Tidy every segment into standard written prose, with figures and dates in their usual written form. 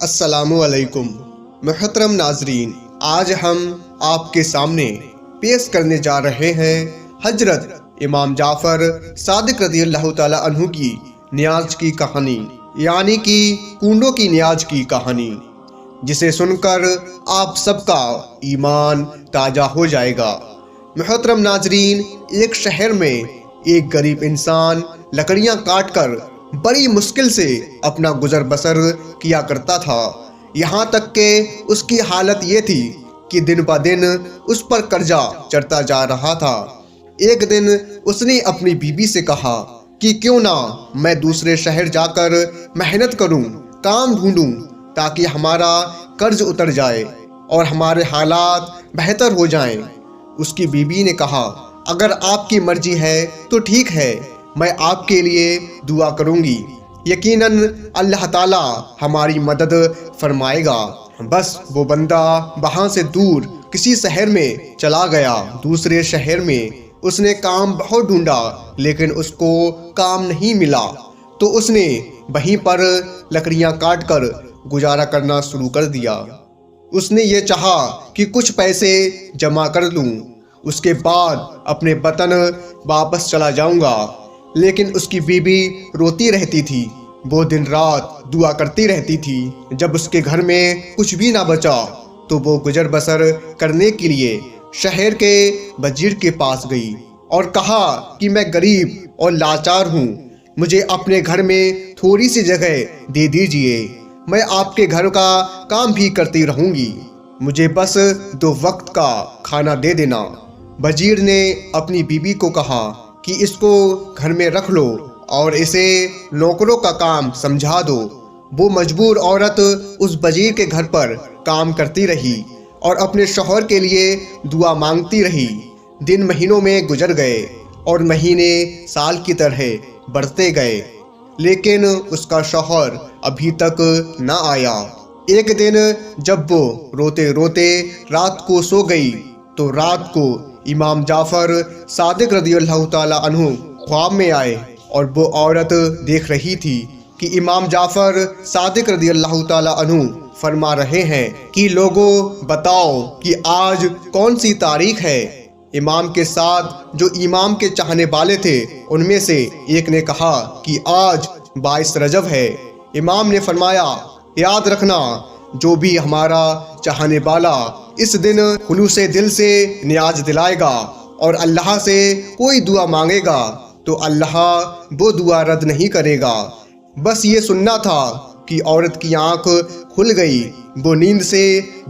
السلام علیکم محترم ناظرین، آج ہم آپ کے سامنے پیش کرنے جا رہے ہیں حضرت امام جعفر صادق رضی اللہ تعالی عنہ کی نیاز کی کہانی، یعنی کہ کنڈوں کی نیاز کی کہانی، جسے سن کر آپ سب کا ایمان تازہ ہو جائے گا۔ محترم ناظرین، ایک شہر میں ایک غریب انسان لکڑیاں کاٹ کر بڑی مشکل سے اپنا گزر بسر کیا کرتا تھا، یہاں تک کہ اس کی حالت یہ تھی کہ دن بہ دن اس پر قرضہ چڑھتا جا رہا تھا۔ ایک دن اس نے اپنی بیوی سے کہا کہ کیوں نہ میں دوسرے شہر جا کر محنت کروں، کام ڈھونڈوں، تاکہ ہمارا قرض اتر جائے اور ہمارے حالات بہتر ہو جائیں۔ اس کی بیوی نے کہا، اگر آپ کی مرضی ہے تو ٹھیک ہے، میں آپ کے لیے دعا کروں گی، یقیناً اللہ تعالیٰ ہماری مدد فرمائے گا۔ بس وہ بندہ وہاں سے دور کسی شہر میں چلا گیا۔ دوسرے شہر میں اس نے کام بہت ڈھونڈا، لیکن اس کو کام نہیں ملا، تو اس نے وہیں پر لکڑیاں کاٹ کر گزارا کرنا شروع کر دیا۔ اس نے یہ چاہا کہ کچھ پیسے جمع کر لوں، اس کے بعد اپنے وطن واپس چلا جاؤں گا، لیکن اس کی بیوی روتی رہتی تھی۔ وہ دن رات دعا کرتی رہتی تھی۔ جب اس کے گھر میں کچھ بھی نہ بچا تو وہ گزر بسر کرنے کے لیے شہر کے وزیر کے پاس گئی اور کہا کہ میں غریب اور لاچار ہوں، مجھے اپنے گھر میں تھوڑی سی جگہ دے دیجئے، میں آپ کے گھر کا کام بھی کرتی رہوں گی، مجھے بس 2 وقت کا کھانا دے دینا۔ وزیر نے اپنی بیوی کو کہا کہ اس کو گھر میں رکھ لو اور اسے نوکروں کا کام سمجھا دو۔ وہ مجبور عورت اس وزیر کے گھر پر کام کرتی رہی اور اپنے شوہر کے لیے دعا مانگتی رہی۔ دن مہینوں میں گزر گئے اور مہینے سال کی طرح بڑھتے گئے، لیکن اس کا شوہر ابھی تک نہ آیا۔ ایک دن جب وہ روتے روتے رات کو سو گئی تو رات کو امام جعفر صادق رضی اللہ تعالی عنہ خواب میں آئے، اور وہ عورت دیکھ رہی تھی کہ امام جعفر صادق رضی اللہ تعالی عنہ فرما رہے ہیں کہ لوگوں بتاؤ کہ آج کون سی تاریخ ہے۔ امام کے ساتھ جو امام کے چاہنے والے تھے ان میں سے ایک نے کہا کہ آج 22 رجب ہے۔ امام نے فرمایا، یاد رکھنا، جو بھی ہمارا چاہنے والا اس دن خلوص دل سے نیاز دلائے گا اور اللہ سے کوئی دعا مانگے گا تو اللہ وہ دعا رد نہیں کرے گا۔ بس یہ سننا تھا کہ عورت کی آنکھ کھل گئی، وہ نیند سے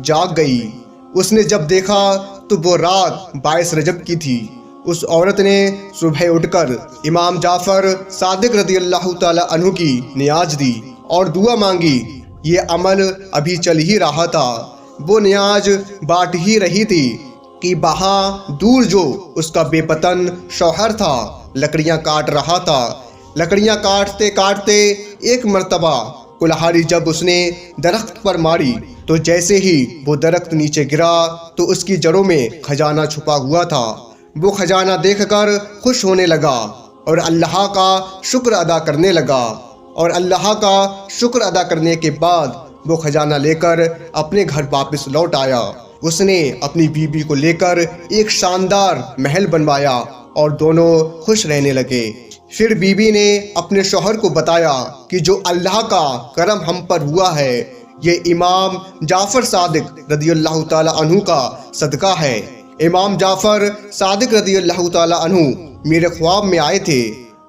جاگ گئی۔ اس نے جب دیکھا تو وہ رات 22 رجب کی تھی۔ اس عورت نے صبح اٹھ کر امام جعفر صادق رضی اللہ تعالی عنہ کی نیاز دی اور دعا مانگی۔ یہ عمل ابھی چل ہی رہا تھا، وہ نیاز بانٹ ہی رہی تھی کہ وہاں دور جو اس کا بے پتن شوہر تھا لکڑیاں کاٹ رہا تھا۔ لکڑیاں کاٹتے کاٹتے ایک مرتبہ کلہاڑی جب اس نے درخت پر ماری تو جیسے ہی وہ درخت نیچے گرا تو اس کی جڑوں میں خزانہ چھپا ہوا تھا۔ وہ خزانہ دیکھ کر خوش ہونے لگا اور اللہ کا شکر ادا کرنے لگا، اور اللہ کا شکر ادا کرنے کے بعد وہ خزانہ لے کر اپنے گھر واپس لوٹ آیا۔ اس نے اپنی بیوی کو لے کر ایک شاندار محل بنوایا اور دونوں خوش رہنے لگے۔ پھر بیوی نے اپنے شوہر کو بتایا کہ جو اللہ کا کرم ہم پر ہوا ہے یہ امام جعفر صادق رضی اللہ تعالی عنہ کا صدقہ ہے۔ امام جعفر صادق رضی اللہ تعالی عنہ میرے خواب میں آئے تھے،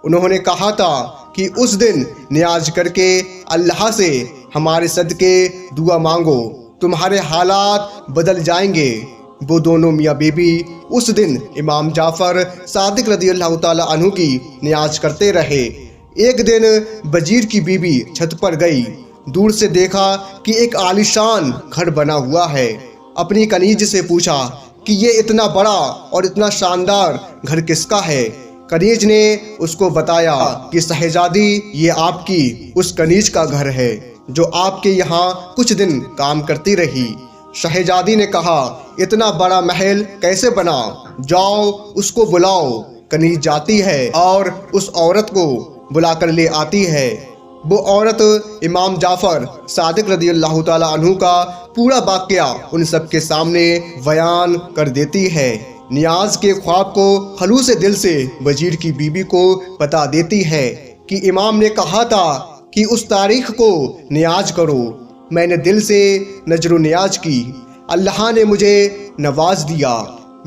انہوں نے کہا تھا کہ اس دن نیاز کر کے اللہ سے ہمارے صدقے دعا مانگو، تمہارے حالات بدل جائیں گے۔ وہ دونوں میاں بیوی اس دن امام جعفر صادق رضی اللہ تعالی عنہ کی نیاز کرتے رہے۔ ایک دن وزیر کی بیوی چھت پر گئی، دور سے دیکھا کہ ایک عالیشان گھر بنا ہوا ہے۔ اپنی کنیز سے پوچھا کہ یہ اتنا بڑا اور اتنا شاندار گھر کس کا ہے؟ کنیز نے اس کو بتایا کہ شہزادی، یہ آپ کی اس کنیز کا گھر ہے جو آپ کے یہاں کچھ دن کام کرتی رہی۔ شہزادی نے کہا، اتنا بڑا محل کیسے بنا؟ جاؤ اس کو بلاؤ۔ کنیز جاتی ہے اور اس عورت کو بلا کر لے آتی ہے۔ وہ عورت امام جعفر صادق رضی اللہ تعالیٰ عنہ کا پورا واقعہ ان سب کے سامنے بیان کر دیتی ہے۔ نیاز کے خواب کو خلوص دل سے وزیر کی بیوی کو بتا دیتی ہے کہ امام نے کہا تھا کہ اس تاریخ کو نیاز کرو۔ میں نے دل سے نظر و نیاز کی، اللہ نے مجھے نواز دیا۔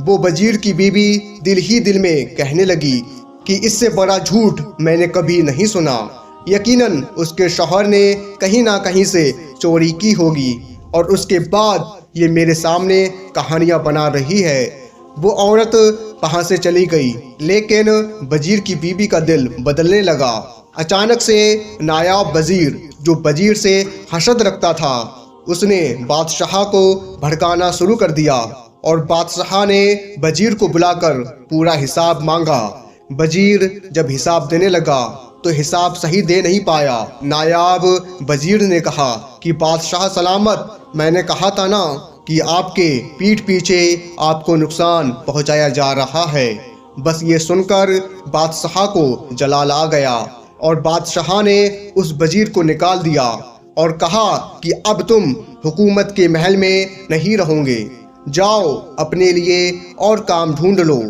وہ وزیر کی بیوی دل ہی دل میں کہنے لگی کہ اس سے بڑا جھوٹ میں نے کبھی نہیں سنا۔ یقیناً اس کے شوہر نے کہیں نہ کہیں سے چوری کی ہوگی اور اس کے بعد یہ میرے سامنے کہانیاں بنا رہی ہے۔ وہ عورت وہاں سے چلی گئی، لیکن وزیر کی بیوی کا دل بدلنے لگا۔ اچانک سے نایاب وزیر جو وزیر سے حسد رکھتا تھا، اس نے بادشاہ کو بھڑکانا شروع کر دیا اور بادشاہ نے وزیر کو بلا کر پورا حساب مانگا۔ وزیر جب حساب دینے لگا تو حساب صحیح دے نہیں پایا۔ نایاب وزیر نے کہا کہ بادشاہ سلامت، میں نے کہا تھا نا کہ آپ کے پیٹھ پیچھے آپ کو نقصان پہنچایا جا رہا ہے۔ بس یہ سن کر بادشاہ کو جلال آ گیا اور بادشاہ نے اس وزیر کو نکال دیا اور کہا کہ اب تم حکومت کے محل میں نہیں رہو گے، جاؤ اپنے لیے اور کام ڈھونڈ لو۔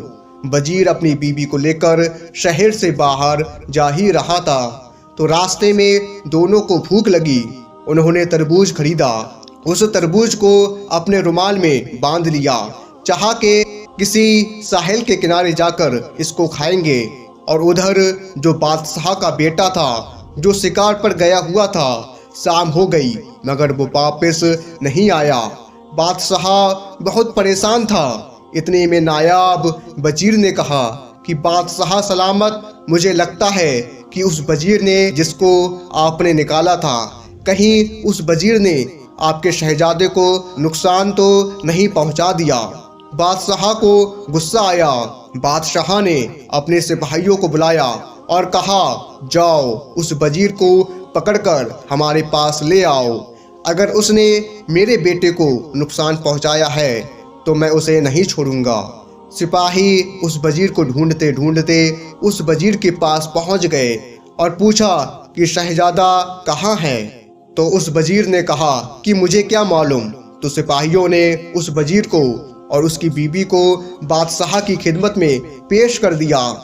وزیر اپنی بیوی کو لے کر شہر سے باہر جا ہی رہا تھا تو راستے میں دونوں کو بھوک لگی۔ انہوں نے تربوز خریدا، اس تربوز کو اپنے رومال میں باندھ لیا، چاہا کہ کسی ساحل کے کنارے جا کر اس کو کھائیں گے۔ اور ادھر جو بادشاہ کا بیٹا تھا جو شکار پر گیا ہوا تھا، شام ہو گئی مگر وہ واپس نہیں آیا۔ بادشاہ بہت پریشان تھا۔ اتنے میں نایاب وزیر نے کہا کہ بادشاہ سلامت، مجھے لگتا ہے کہ اس وزیر نے جس کو آپ نے نکالا تھا، کہیں اس وزیر نے آپ کے شہزادے کو نقصان تو نہیں پہنچا دیا۔ بادشاہ کو غصہ آیا۔ بادشاہ نے اپنے سپاہیوں کو بلایا اور کہا، جاؤ اس وزیر کو پکڑ کر ہمارے پاس لے آؤ۔ اگر اس نے میرے بیٹے کو نقصان پہنچایا ہے تو میں اسے نہیں چھوڑوں گا۔ سپاہی اس وزیر کو ڈھونڈتے ڈھونڈتے اس وزیر کے پاس پہنچ گئے اور پوچھا کہ شہزادہ کہاں ہے؟ تو اس وزیر نے کہا کہ مجھے کیا معلوم۔ تو سپاہیوں نے اس وزیر کو اور اس کی بیوی کو بادشاہ کی خدمت میں پیش کر دیا۔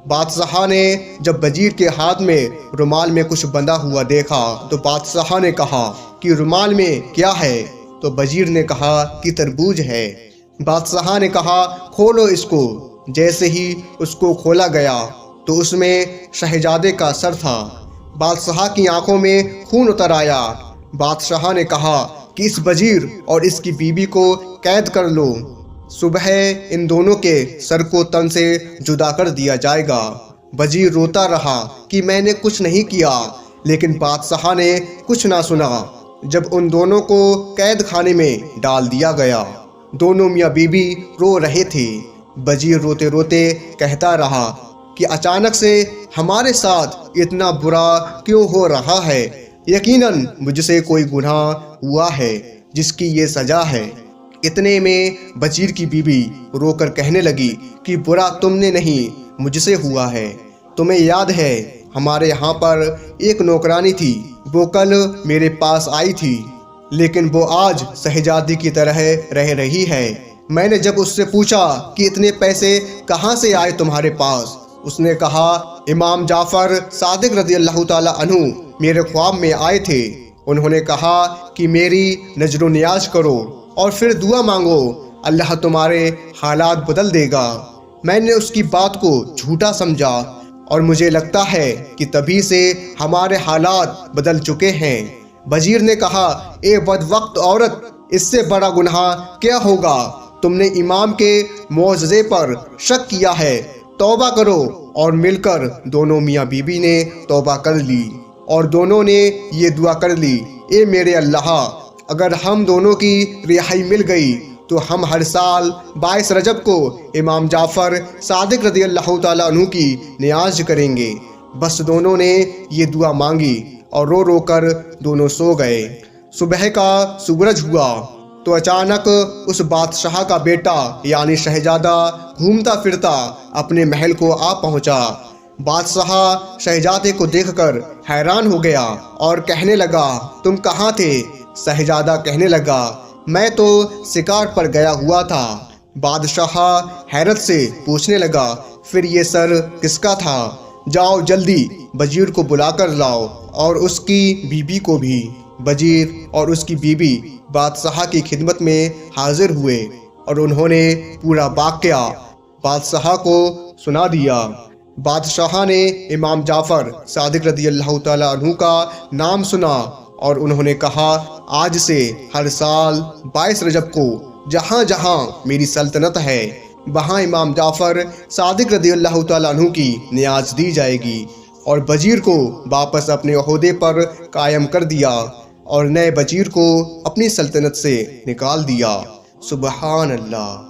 بادشاہ نے جب وزیر کے ہاتھ میں رومال میں کچھ بندھا ہوا دیکھا تو بادشاہ نے کہا کہ رومال میں کیا ہے؟ تو وزیر نے کہا کہ تربوز ہے۔ بادشاہ نے کہا، کھولو اس کو۔ جیسے ہی اس کو کھولا گیا تو اس میں شہزادے کا سر تھا۔ بادشاہ کی آنکھوں میں خون اتر آیا۔ بادشاہ نے کہا کہ اس وزیر اور اس کی بیوی کو قید کر لو، صبح ان دونوں کے سر کو تن سے جدا کر دیا جائے گا۔ وزیر روتا رہا کہ میں نے کچھ نہیں کیا، لیکن بادشاہ نے کچھ نہ سنا۔ جب ان دونوں کو قید خانے میں ڈال دیا گیا، دونوں میاں بیوی رو رہے تھے۔ وزیر روتے روتے کہتا رہا کہ اچانک سے ہمارے ساتھ اتنا برا کیوں ہو رہا ہے؟ یقیناً مجھ سے کوئی گناہ ہوا ہے جس کی یہ سزا ہے۔ اتنے میں وزیر کی بیوی رو کر کہنے لگی کہ برا تم نے نہیں، مجھ سے ہوا ہے۔ تمہیں یاد ہے ہمارے یہاں پر ایک نوکرانی تھی، وہ کل میرے پاس آئی تھی، لیکن وہ آج شہزادی کی طرح رہ رہی ہے۔ میں نے جب اس سے پوچھا کہ اتنے پیسے کہاں سے آئے تمہارے پاس، اس نے کہا امام جعفر صادق رضی اللہ تعالیٰ عنہ میرے خواب میں آئے تھے۔ انہوں نے کہا کہ میری نظر و نیاز کرو اور پھر دعا مانگو، اللہ تمہارے حالات بدل دے گا۔ میں نے اس کی بات کو جھوٹا سمجھا اور مجھے لگتا ہے کہ تبھی سے ہمارے حالات بدل چکے ہیں۔ وزیر نے کہا، اے بدوقت عورت، اس سے بڑا گناہ کیا ہوگا؟ تم نے امام کے معجزے پر شک کیا ہے، توبہ کرو۔ اور مل کر دونوں میاں بیوی نے توبہ کر لی اور دونوں نے یہ دعا کر لی، اے میرے اللہ، اگر ہم دونوں کی رہائی مل گئی تو ہم ہر سال 22 رجب کو امام جعفر صادق رضی اللہ تعالیٰ عنہ کی نیاز کریں گے۔ بس دونوں نے یہ دعا مانگی اور رو رو کر دونوں سو گئے۔ صبح کا سورج ہوا تو اچانک اس بادشاہ کا بیٹا یعنی شہزادہ گھومتا پھرتا اپنے محل کو آ پہنچا۔ بادشاہ شہزادے کو دیکھ کر حیران ہو گیا اور کہنے لگا تم کہاں تھے؟ شہزادہ کہنے لگا میں تو شکار پر گیا ہوا تھا۔ بادشاہ حیرت سے پوچھنے لگا پھر یہ سر کس کا تھا؟ جاؤ جلدی وزیر کو بلا کر لاؤ اور اس کی بیوی کو بھی۔ وزیر اور اس کی بیوی بادشاہ کی خدمت میں حاضر ہوئے اور انہوں نے پورا واقعہ بادشاہ کو سنا دیا۔ بادشاہ نے امام جعفر صادق رضی اللہ تعالیٰ عنہ کا نام سنا اور انہوں نے کہا آج سے ہر سال 22 رجب کو جہاں جہاں میری سلطنت ہے وہاں امام جعفر صادق رضی اللہ تعالیٰ عنہ کی نیاز دی جائے گی، اور وزیر کو واپس اپنے عہدے پر قائم کر دیا اور نئے وزیر کو اپنی سلطنت سے نکال دیا۔ سبحان اللہ۔